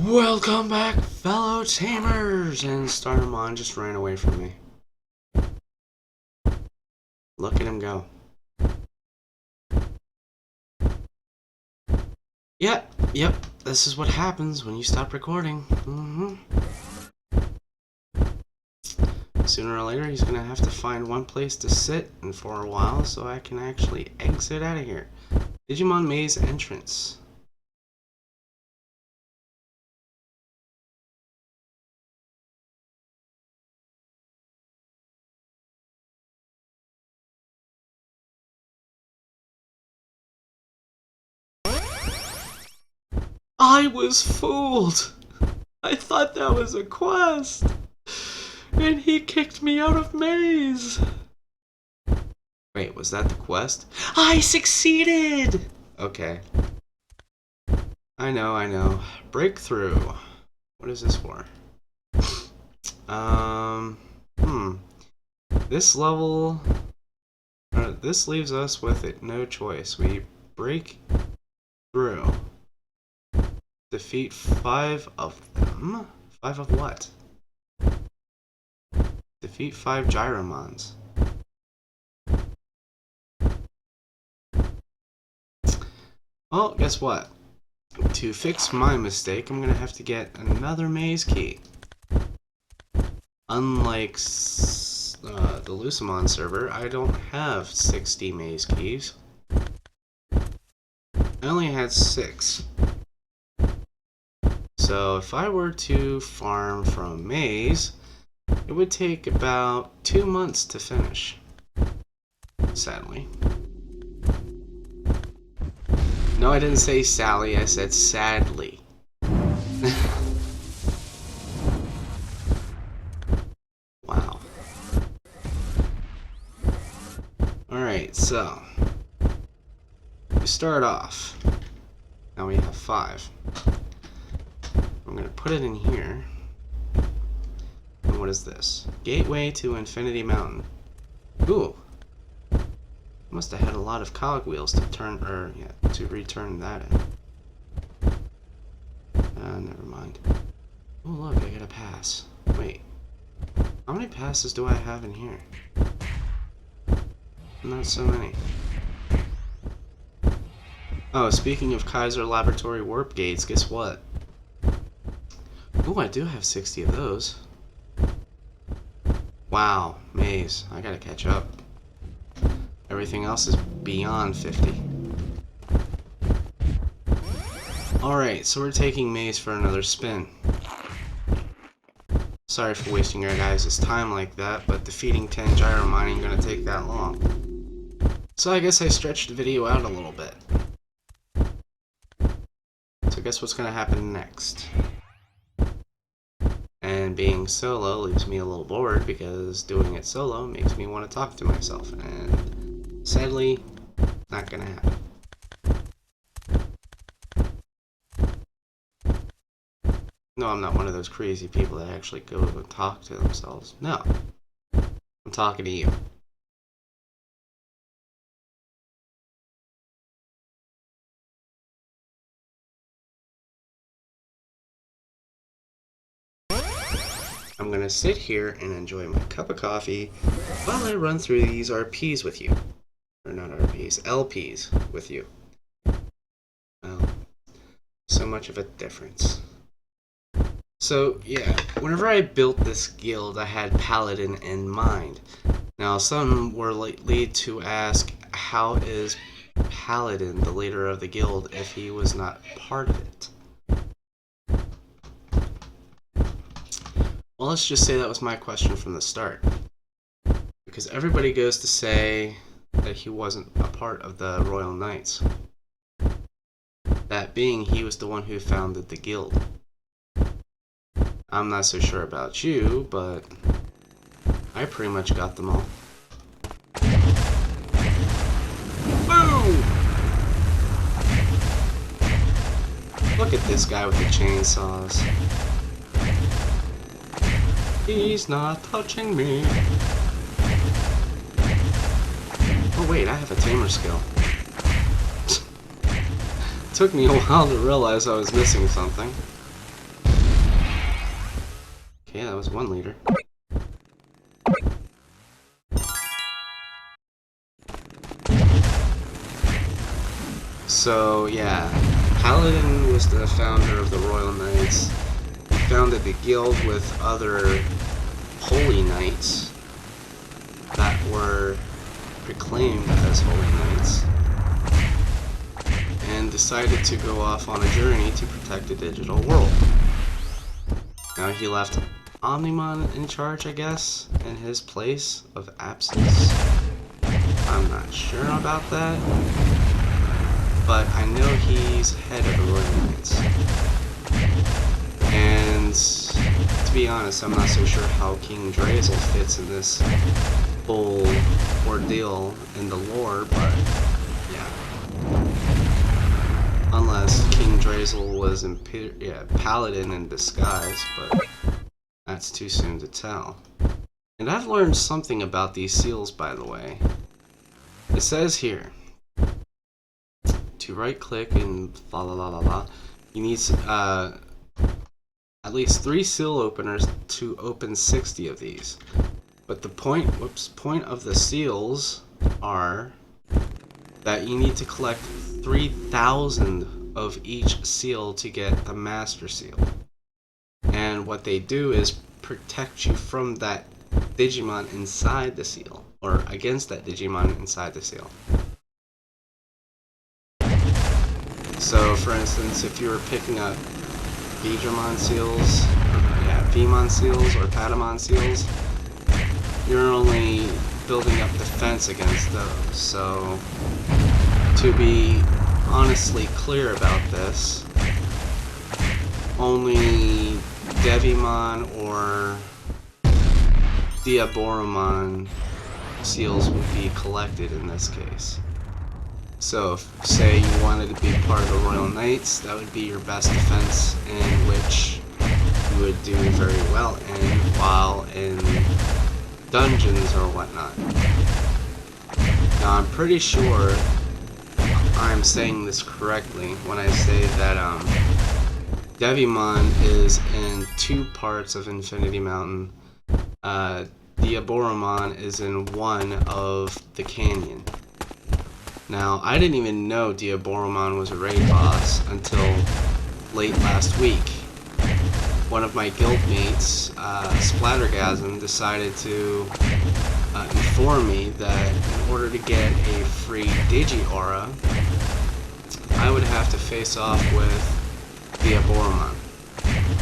Welcome back, fellow tamers! And Starmon just ran away from me. Look at him go. Yep, this is what happens when you stop recording. Sooner or later, he's gonna have to find one place to sit and for a while so I can actually exit out of here. Digimon Maze entrance. I was fooled! I thought that was a quest! And he kicked me out of Maze! Wait, was that the quest? I succeeded! Okay. I know. Breakthrough. What is this for? This level... this leaves us with it no choice. We break through. Defeat 5 of them? 5 of what? Defeat 5 Giromons. Well, guess what? To fix my mistake, I'm gonna have to get another maze key. Unlike the Lucimon server, I don't have 60 maze keys. I only had 6. So if I were to farm from Maze, it would take about 2 months to finish. Sadly. No, I didn't say Sally, I said sadly. Wow. Alright, so we start off. Now we have 5. I'm going to put it in here. And what is this? Gateway to Infinity Mountain. Ooh. Must have had a lot of cogwheels to turn, to return that in. Never mind. Oh look, I get a pass. Wait. How many passes do I have in here? Not so many. Oh, speaking of Kaiser Laboratory warp gates, guess what? Oh, I do have 60 of those. Wow, Maze. I gotta catch up. Everything else is beyond 50. Alright, so we're taking Maze for another spin. Sorry for wasting your guys' time like that, but defeating 10 Giromon ain't gonna take that long. So I guess I stretched the video out a little bit. So guess what's gonna happen next? And being solo leaves me a little bored because doing it solo makes me want to talk to myself, and sadly, not gonna happen. No, I'm not one of those crazy people that actually go and talk to themselves. No, I'm talking to you. I'm gonna sit here and enjoy my cup of coffee while I run through these RPs with you. Or not RPs, LPs with you. Well, so much of a difference. So, yeah, whenever I built this guild, I had Paladin in mind. Now, some were lead to ask, how is Paladin the leader of the guild if he was not part of it? Well, let's just say that was my question from the start. Because everybody goes to say that he wasn't a part of the Royal Knights. That being, he was the one who founded the guild. I'm not so sure about you, but I pretty much got them all. Boom! Look at this guy with the chainsaws. He's not touching me. Oh wait, I have a tamer skill. Took me a while to realize I was missing something. Okay, that was 1 liter. So, yeah, Paladin was the founder of the Royal Knights. He founded the guild with other holy knights that were proclaimed as holy knights, and decided to go off on a journey to protect the digital world. Now he left Omnimon in charge, I guess, in his place of absence. I'm not sure about that, but I know he's head of the Royal Knights. And to be honest, I'm not so sure how King Drazel fits in this whole ordeal in the lore, but yeah. Unless King Drazel was Paladin in disguise, but that's too soon to tell. And I've learned something about these seals, by the way. It says here, to right click and la la la la la, you need at least 3 seal openers to open 60 of these. But the point of the seals are that you need to collect 3,000 of each seal to get the master seal. And what they do is protect you from that Digimon inside the seal, or against that Digimon inside the seal. So, for instance, if you were picking up Giromon seals, Vmon seals, or Patamon seals, you're only building up defense against those. So, to be honestly clear about this, only Devimon or Diaboromon seals would be collected in this case. So, if, say, you wanted to be part of the Royal Knights, that would be your best defense, in which you would do very well in while in dungeons or whatnot. Now, I'm pretty sure I'm saying this correctly when I say that Devimon is in 2 parts of Infinity Mountain. Diaboromon is in 1 of the canyon. Now, I didn't even know Diaboromon was a raid boss until late last week. One of my guildmates, Splattergasm, decided to inform me that in order to get a free Digi-Aura, I would have to face off with Diaboromon.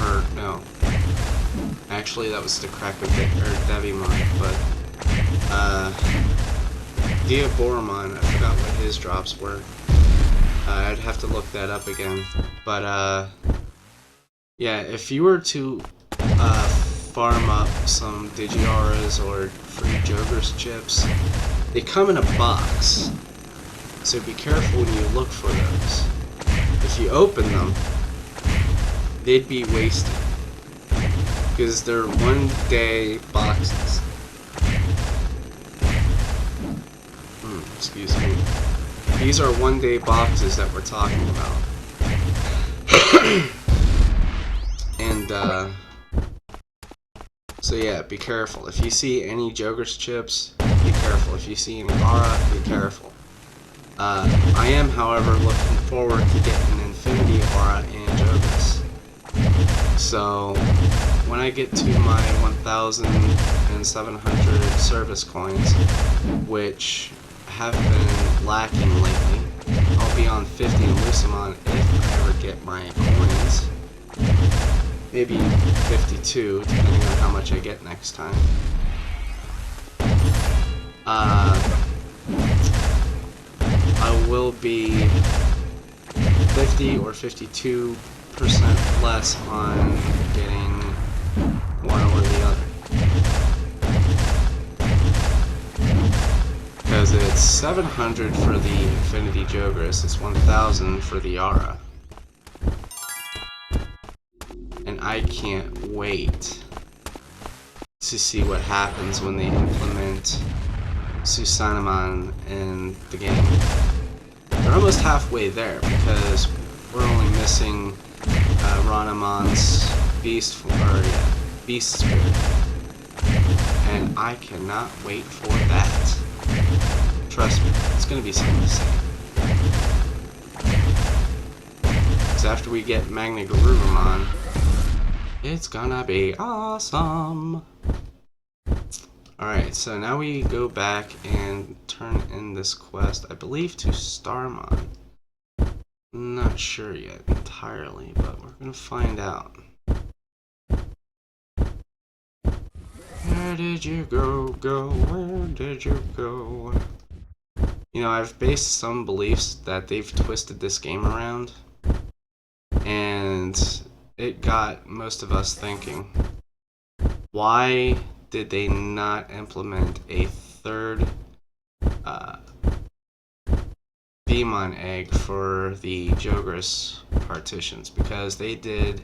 Or, no. Actually, that was the crack of Devimon, but, Diaboromon, I forgot what his drops were. I'd have to look that up again. But, yeah, if you were to farm up some Digiauras or free Joker's chips, they come in a box. So be careful when you look for those. If you open them, they'd be wasted. Because they're 1-day boxes. Excuse me. These are 1-day boxes that we're talking about. And, so yeah, be careful. If you see any Joker's chips, be careful. If you see any Aura, be careful. I am, however, looking forward to getting an Infinity Aura and Joker's. So, when I get to my 1,700 service coins, which have been lacking lately, I'll be on 50 in Lucemon if I ever get my coins. Maybe 52, depending on how much I get next time. I will be 50 or 52% less on getting one or the other. Because it's 700 for the Infinity Jogress, it's 1,000 for the Aura. And I can't wait to see what happens when they implement Susanamon in the game. They're almost halfway there because we're only missing Ranamon's beast form, or beast spirit. And I cannot wait for that. Trust me, it's gonna be something to say. Because after we get Magna Giromon, it's gonna be awesome. Alright, so now we go back and turn in this quest, I believe, to Starmon. Not sure yet entirely, but we're gonna find out. Where did you go, where did you go? You know, I've based some beliefs that they've twisted this game around, and it got most of us thinking, why did they not implement a third Demon egg for the Jogris partitions? Because they did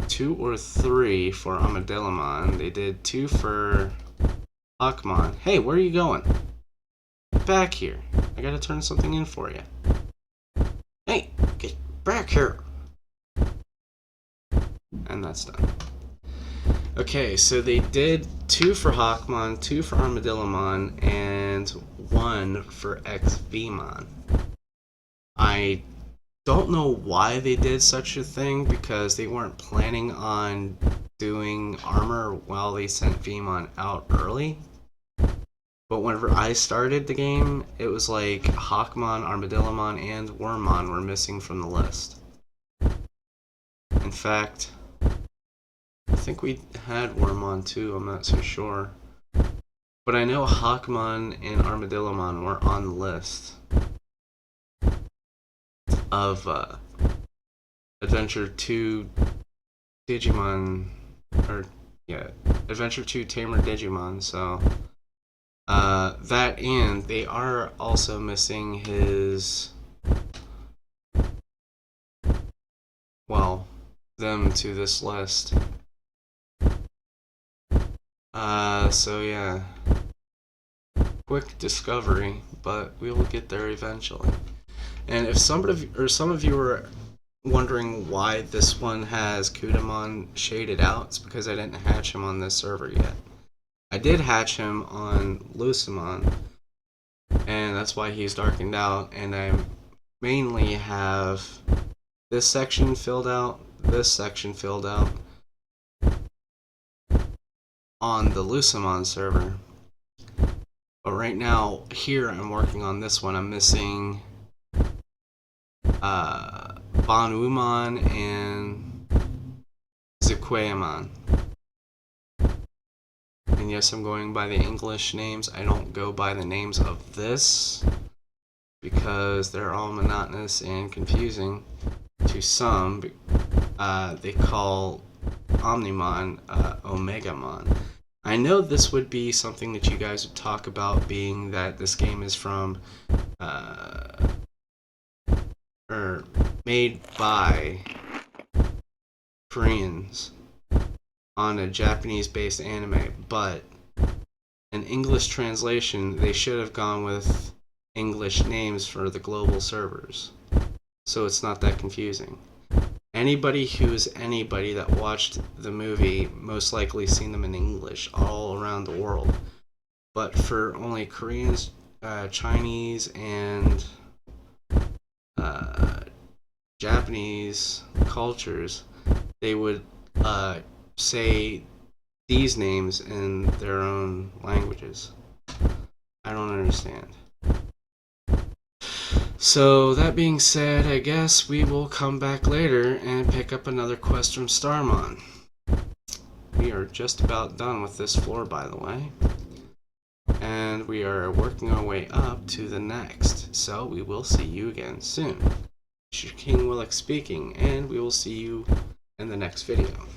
2 or 3 for Armadillomon. They did 2 for Hawkmon. Hey, where are you going? Get back here. I gotta turn something in for you. Hey, get back here. And that's done. Okay, so they did 2 for Hawkmon, 2 for Armadillomon, and 1 for XVmon. I don't know why they did such a thing, because they weren't planning on doing armor while they sent Vmon out early. But whenever I started the game, it was like Hawkmon, Armadillomon, and Wormmon were missing from the list. In fact, I think we had Wormmon too, I'm not so sure. But I know Hawkmon and Armadillomon were on the list of Adventure 2 Digimon, or yeah, Adventure 2 Tamer Digimon, so that, and they are also missing his, well, them to this list. So yeah, quick discovery, but we will get there eventually. And if some of you are wondering why this one has Kudamon shaded out, it's because I didn't hatch him on this server yet. I did hatch him on Lucemon, and that's why he's darkened out, and I mainly have this section filled out, this section filled out on the Lucemon server. But right now, here I'm working on this one. I'm missing Bonumon and Zequaemon. And yes, I'm going by the English names. I don't go by the names of this, because they're all monotonous and confusing to some. They call Omnimon Omegamon. I know this would be something that you guys would talk about, being that this game is from or made by Koreans on a Japanese-based anime, but an English translation, they should have gone with English names for the global servers, so it's not that confusing. Anybody who's anybody that watched the movie most likely seen them in English all around the world, but for only Koreans, Chinese, and Japanese cultures, they would say these names in their own languages. I don't understand. So that being said, I guess we will come back later and pick up another quest from Starmon. We are just about done with this floor, by the way, and we are working our way up to the next, so we will see you again soon. King Willick speaking, and we will see you in the next video.